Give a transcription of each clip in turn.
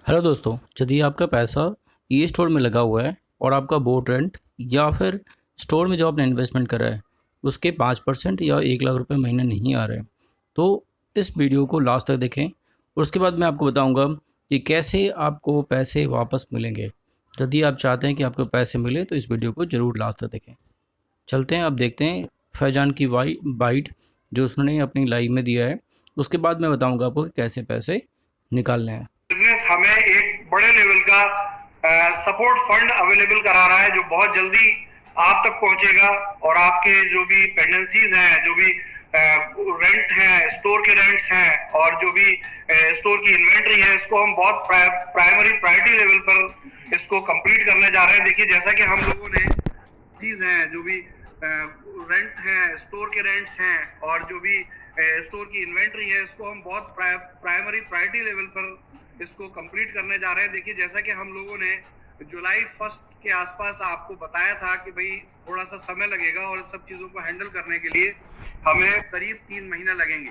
Hello दोस्तों, यदि आपका पैसा ई स्टोर में लगा हुआ है और आपका बोट रेंट या फिर स्टोर में जो आपने इन्वेस्टमेंट करा है उसके 5% या 1 लाख रुपए महीने नहीं आ रहे, तो इस वीडियो को लास्ट तक देखें और उसके बाद मैं आपको बताऊंगा कि कैसे आपको पैसे वापस मिलेंगे। यदि आप चाहते हैं कि आपको पैसे मिले तो इस वीडियो को ज़रूर लास्ट तक देखें। चलते हैं, अब देखते हैं फैजान की बाइट जो उसने अपनी लाइव में दिया है। उसके बाद मैं बताऊँगा आपको कि कैसे पैसे निकालने हैं। बिजनेस हमें एक बड़े लेवल का सपोर्ट फंड अवेलेबल करा रहा है जो बहुत जल्दी आप तक पहुंचेगा और आपके जो भी पेंडेंसीज हैं, जो भी रेंट हैं, स्टोर के रेंट्स हैं और जो भी स्टोर की इन्वेंट्री है, इसको हम बहुत प्राइमरी प्रायोरिटी लेवल पर इसको कंप्लीट करने जा रहे हैं। देखिए, जैसा कि हम लोगों ने चीज हैं, जो भी रेंट है, स्टोर के रेंट्स हैं और जो भी स्टोर की इन्वेंट्री है, इसको हम बहुत प्राइमरी प्रायोरिटी लेवल पर इसको कंप्लीट करने जा रहे हैं। देखिए, जैसा कि हम लोगों ने जुलाई 1 के आसपास आपको बताया था कि भाई थोड़ा सा समय लगेगा और सब चीज़ों को हैंडल करने के लिए हमें करीब 3 महीना लगेंगे।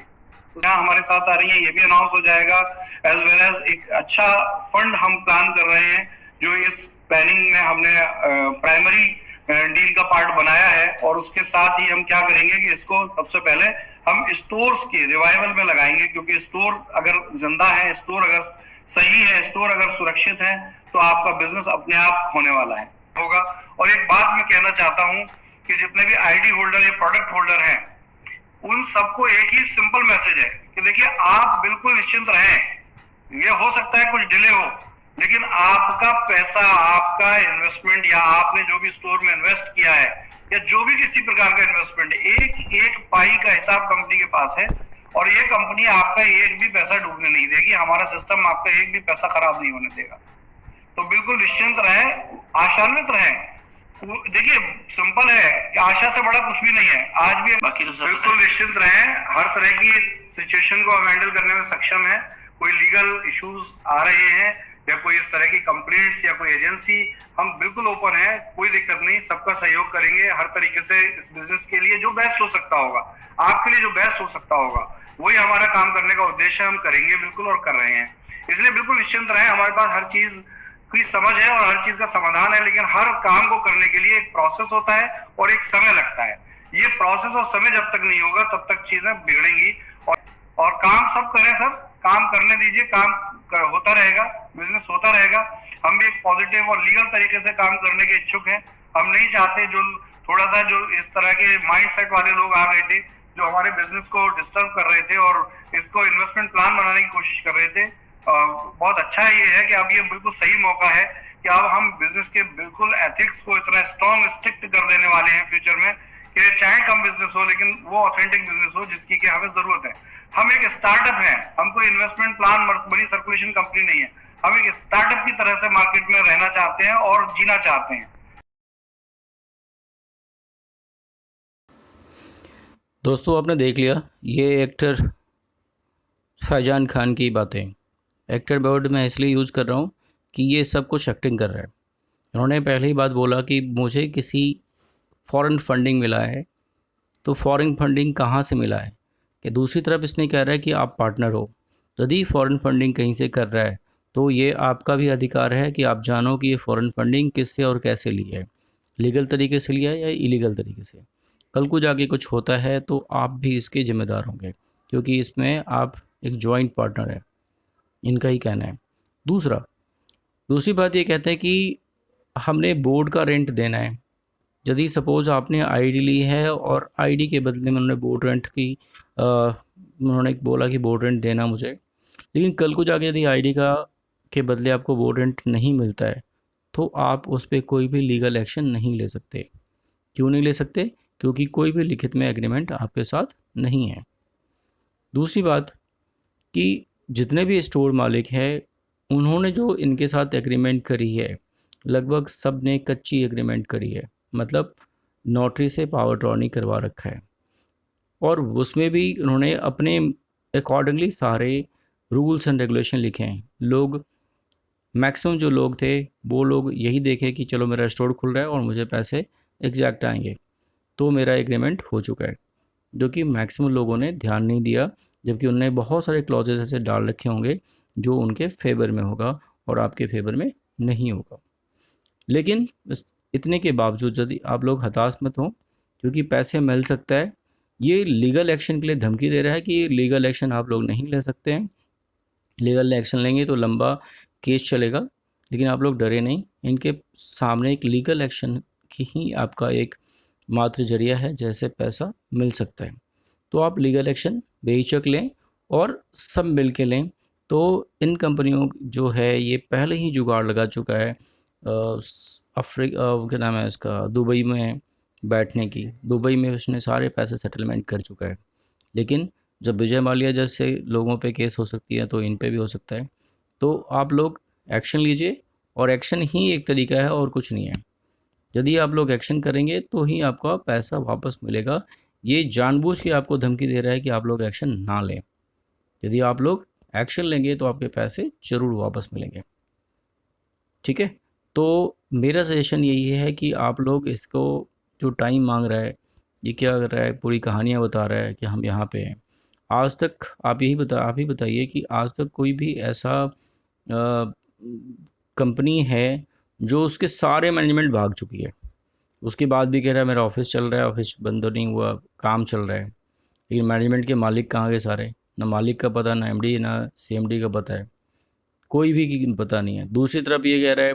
तो यहाँ हमारे साथ आ रही है, ये भी अनाउंस हो जाएगा। एज वेल एज एक अच्छा फंड हम प्लान कर रहे हैं जो इस प्लानिंग में हमने प्राइमरी डील का पार्ट बनाया है। और उसके साथ ही हम क्या करेंगे कि इसको सबसे पहले हम स्टोर्स के रिवाइवल में लगाएंगे, क्योंकि स्टोर अगर जिंदा है, स्टोर अगर सही है, स्टोर अगर सुरक्षित है, तो आपका बिजनेस अपने आप होने वाला है होगा। और एक बात मैं कहना चाहता हूं कि जितने भी आईडी होल्डर या प्रोडक्ट होल्डर हैं, उन सबको एक ही सिंपल मैसेज है कि देखिए, आप बिल्कुल निश्चिंत रहें। ये हो सकता है कुछ डिले हो, लेकिन आपका पैसा, आपका इन्वेस्टमेंट या आपने जो भी स्टोर में इन्वेस्ट किया है या जो भी किसी प्रकार का इन्वेस्टमेंट, एक एक पाई का हिसाब कंपनी के पास है और ये कंपनी आपका एक भी पैसा डूबने नहीं देगी। हमारा सिस्टम आपका एक भी पैसा खराब नहीं होने देगा। तो बिल्कुल निश्चिंत रहें, आशान्वित रहें। देखिए, सिंपल है कि आशा से बड़ा कुछ भी नहीं है। आज भी बाकी तो बिल्कुल निश्चिंत रहें, हर तरह की सिचुएशन को हम हैंडल करने में सक्षम है। कोई लीगल इश्यूज आ रहे हैं या कोई इस तरह की कंप्लेंट्स या कोई एजेंसी, हम बिल्कुल ओपन है, कोई दिक्कत नहीं, सबका सहयोग करेंगे हर तरीके से। इस बिजनेस के लिए जो बेस्ट हो सकता होगा, आपके लिए जो बेस्ट हो सकता होगा, वही हमारा काम करने का उद्देश्य है। हम करेंगे बिल्कुल और कर रहे हैं, इसलिए बिल्कुल निश्चिंत रहें। हमारे पास हर चीज की समझ है और हर चीज का समाधान है, लेकिन हर काम को करने के लिए एक प्रोसेस होता है और एक समय लगता है। ये प्रोसेस और समय जब तक नहीं होगा तब तक चीजें बिगड़ेंगी। और काम सब करें, सब काम करने दीजिए, होता रहेगा, बिजनेस होता रहेगा। हम भी एक पॉजिटिव और लीगल तरीके से काम करने के इच्छुक हैं। हम नहीं चाहते जो थोड़ा सा जो इस तरह के माइंड सेट वाले लोग आ गए थे, जो हमारे बिजनेस को डिस्टर्ब कर रहे थे और इसको इन्वेस्टमेंट प्लान बनाने की कोशिश कर रहे थे। बहुत अच्छा ये है कि अब ये बिल्कुल सही मौका है कि अब हम बिजनेस के बिल्कुल एथिक्स को इतना स्ट्रॉन्ग स्ट्रिक्ट कर देने वाले हैं फ्यूचर में कि चाहे कम बिजनेस हो, लेकिन वो ऑथेंटिक बिजनेस हो जिसकी कि हमें जरूरत है। हम एक स्टार्टअप हैं, हम कोई इन्वेस्टमेंट प्लान बड़ी सर्कुलेशन कंपनी नहीं है। हम एक स्टार्टअप की तरह से मार्केट में रहना चाहते हैं और जीना चाहते हैं। दोस्तों, आपने देख लिया ये एक्टर फैजान खान की बातें। एक्टर वर्ड मैं इसलिए यूज़ कर रहा हूँ कि ये सब कुछ एक्टिंग कर रहा है। इन्होंने पहले ही बात बोला कि मुझे किसी फॉरेन फंडिंग मिला है, तो फॉरेन फंडिंग कहाँ से मिला है, कि दूसरी तरफ इसने कह रहा है कि आप पार्टनर हो। यदि फॉरेन फंडिंग कहीं से कर रहा है तो ये आपका भी अधिकार है कि आप जानो कि ये फॉरेन फंडिंग किससे और कैसे ली है, लीगल तरीके से लिया है या इलीगल तरीके से। कल को जाके कुछ होता है तो आप भी इसके ज़िम्मेदार होंगे, क्योंकि इसमें आप एक जॉइंट पार्टनर है, इनका ही कहना है। दूसरी बात ये कहते हैं कि हमने बोर्ड का रेंट देना है। यदि सपोज़ आपने आईडी ली है और आईडी के बदले में उन्होंने बोर्ड रेंट की उन्होंने बोला कि बोर्ड रेंट देना मुझे, लेकिन कल को जाके यदि आईडी का के बदले आपको बोर्ड रेंट नहीं मिलता है तो आप उस पर कोई भी लीगल एक्शन नहीं ले सकते। क्यों नहीं ले सकते? क्योंकि कोई भी लिखित में एग्रीमेंट आपके साथ नहीं है। दूसरी बात कि जितने भी स्टोर मालिक हैं, उन्होंने जो इनके साथ एग्रीमेंट करी है, लगभग सब ने कच्ची एग्रीमेंट करी है, मतलब नोटरी से पावर अटॉर्नी करवा रखा है। और उसमें भी उन्होंने अपने अकॉर्डिंगली सारे रूल्स एंड रेगुलेशन लिखे हैं। लोग, मैक्सिमम जो लोग थे वो लोग यही देखे कि चलो मेरा स्टोर खुल रहा है और मुझे पैसे एग्जैक्ट आएंगे, तो मेरा एग्रीमेंट हो चुका है। जो कि मैक्सिमम लोगों ने ध्यान नहीं दिया, जबकि उनने बहुत सारे क्लॉजेस ऐसे डाल रखे होंगे जो उनके फेवर में होगा और आपके फेवर में नहीं होगा। लेकिन इतने के बावजूद यदि आप लोग हताश मत हों, क्योंकि पैसे मिल सकता है। ये लीगल एक्शन के लिए धमकी दे रहा है कि लीगल एक्शन आप लोग नहीं ले सकते हैं, लीगल एक्शन लेंगे तो लंबा केस चलेगा। लेकिन आप लोग डरे नहीं, इनके सामने एक लीगल एक्शन की ही आपका एक मात्र जरिया है जैसे पैसा मिल सकता है। तो आप लीगल एक्शन बेहिचक लें और सब मिल के लें। तो इन कंपनियों जो है ये पहले ही जुगाड़ लगा चुका है क्या नाम है इसका, दुबई में बैठने की। दुबई में उसने सारे पैसे सेटलमेंट कर चुका है। लेकिन जब विजय माल्या जैसे लोगों पे केस हो सकती है तो इन पे भी हो सकता है। तो आप लोग एक्शन लीजिए, और एक्शन ही एक तरीका है और कुछ नहीं है। यदि आप लोग एक्शन करेंगे तो ही आपका पैसा वापस मिलेगा। ये जानबूझ के आपको धमकी दे रहा है कि आप लोग एक्शन ना लें। यदि आप लोग एक्शन लेंगे तो आपके पैसे ज़रूर वापस मिलेंगे। ठीक है, तो मेरा सजेशन यही है कि आप लोग इसको, जो टाइम मांग रहा है, ये क्या कर रहा है, पूरी कहानियाँ बता रहा है कि हम यहाँ पे हैं। आज तक आप ही बताइए कि आज तक कोई भी ऐसा कंपनी है जो उसके सारे मैनेजमेंट भाग चुकी है, उसके बाद भी कह रहा है मेरा ऑफिस चल रहा है, ऑफिस बंद नहीं हुआ, काम चल रहा है। लेकिन मैनेजमेंट के मालिक कहाँ गए सारे? ना मालिक का पता, ना एमडी, ना सीएमडी का पता है, कोई भी की पता नहीं है। दूसरी तरफ ये कह रहा है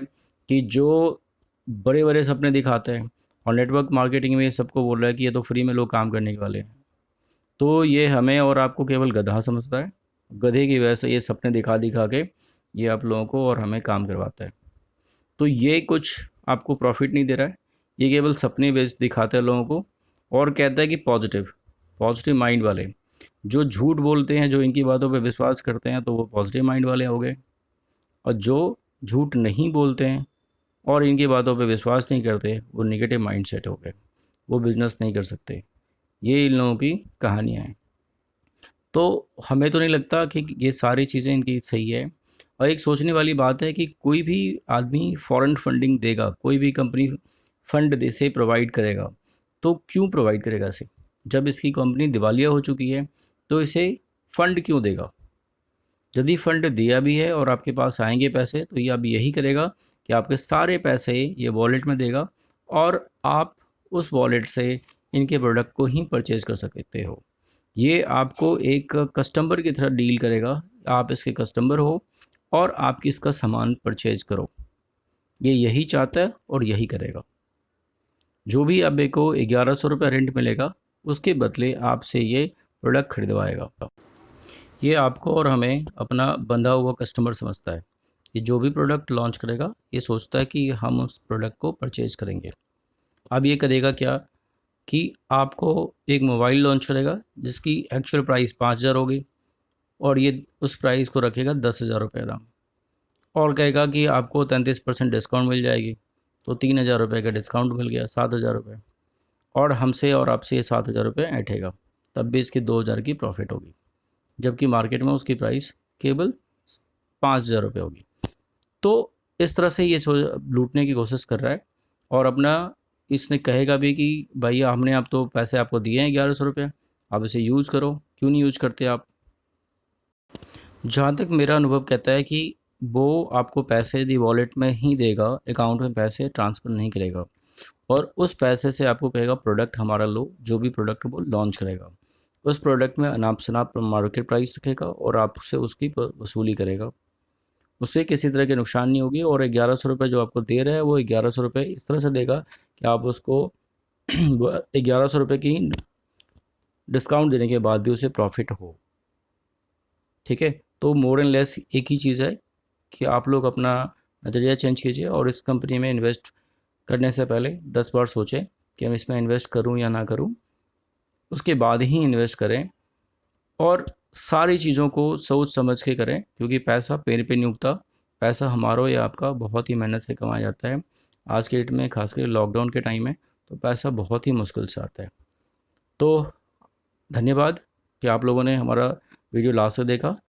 कि जो बड़े बड़े सपने दिखाते हैं और नेटवर्क मार्केटिंग में ये सबको बोल रहा है कि ये तो फ्री में लोग काम करने के वाले हैं, तो ये हमें और आपको केवल गधा समझता है। गधे की वजह से ये सपने दिखा दिखा के ये आप लोगों को और हमें काम करवाता है। तो ये कुछ आपको प्रॉफिट नहीं दे रहा है, ये केवल सपने बेच दिखाता है लोगों को, और कहता है कि पॉजिटिव माइंड वाले जो झूठ बोलते हैं, जो इनकी बातों पे विश्वास करते हैं, तो वो पॉजिटिव माइंड वाले हो गए। और जो झूठ नहीं बोलते हैं और इनकी बातों पे विश्वास नहीं करते, वो नेगेटिव माइंड सेट हो गए, वो बिज़नेस नहीं कर सकते। ये इन लोगों की कहानियाँ हैं। तो हमें तो नहीं लगता कि ये सारी चीज़ें इनकी सही है। और एक सोचने वाली बात है कि कोई भी आदमी फॉरेन फंडिंग देगा, कोई भी कंपनी फंड दे से प्रोवाइड करेगा, तो क्यों प्रोवाइड करेगा इसे? जब इसकी कंपनी दिवालिया हो चुकी है तो इसे फ़ंड क्यों देगा? यदि फ़ंड दिया भी है और आपके पास आएंगे पैसे, तो ये अब यही करेगा कि आपके सारे पैसे ये वॉलेट में देगा और आप उस वॉलेट से इनके प्रोडक्ट को ही परचेज़ कर सकते हो। ये आपको एक कस्टमर की तरह डील करेगा, आप इसके कस्टमर हो और आप इसका सामान परचेज करो। ये यही चाहता है और यही करेगा। जो भी अब को 1100 रुपये रेंट मिलेगा, उसके बदले आपसे ये प्रोडक्ट खरीदवाएगा। ये आपको और हमें अपना बंधा हुआ कस्टमर समझता है। ये जो भी प्रोडक्ट लॉन्च करेगा, ये सोचता है कि हम उस प्रोडक्ट को परचेज करेंगे। अब ये करेगा क्या कि आपको एक मोबाइल लॉन्च करेगा जिसकी एक्चुअल प्राइस 5000 होगी, और ये उस प्राइस को रखेगा 10,000 रुपये दाम, और कहेगा कि आपको 33% डिस्काउंट मिल जाएगी। तो 3,000 रुपये का डिस्काउंट मिल गया, 7,000 रुपये, और हमसे और आपसे ये 7,000 रुपये ऐंठेगा, तब भी इसकी 2,000 की प्रॉफिट होगी, जबकि मार्केट में उसकी प्राइस केवल 5,000 रुपये होगी। तो इस तरह से ये लूटने की कोशिश कर रहा है। और अपना इसने कहेगा भी कि भैया हमने आप तो पैसे आपको दिए हैं 1100 रुपये, आप इसे यूज़ करो। क्यों नहीं यूज़ करते आप? जहाँ तक मेरा अनुभव कहता है कि वो आपको पैसे यदि वॉलेट में ही देगा, अकाउंट में पैसे ट्रांसफ़र नहीं करेगा, और उस पैसे से आपको कहेगा प्रोडक्ट हमारा लो, जो भी प्रोडक्ट वो लॉन्च करेगा। उस प्रोडक्ट में अनाप शनाप मार्केट प्राइस रखेगा और आपसे उसकी वसूली करेगा। उससे किसी तरह के नुकसान नहीं होगी, और 1100 रुपये जो आपको दे रहा है वो 1100 रुपये इस तरह से देगा कि आप उसको 1100 रुपये की डिस्काउंट देने के बाद भी उसे प्रॉफिट हो। ठीक है, तो मोर एंड लेस एक ही चीज़ है कि आप लोग अपना नज़रिया चेंज कीजिए, और इस कंपनी में इन्वेस्ट करने से पहले 10 बार सोचें कि हम इसमें इन्वेस्ट करूं या ना करूं, उसके बाद ही इन्वेस्ट करें। और सारी चीज़ों को सोच समझ के करें, क्योंकि पैसा पेड़ पे नहीं उगता। पैसा हमारा या आपका बहुत ही मेहनत से कमाया जाता है। आज के डेट में खासकर लॉकडाउन के टाइम में तो पैसा बहुत ही मुश्किल से आता है। तो धन्यवाद कि आप लोगों ने हमारा वीडियो लास्ट तक देखा।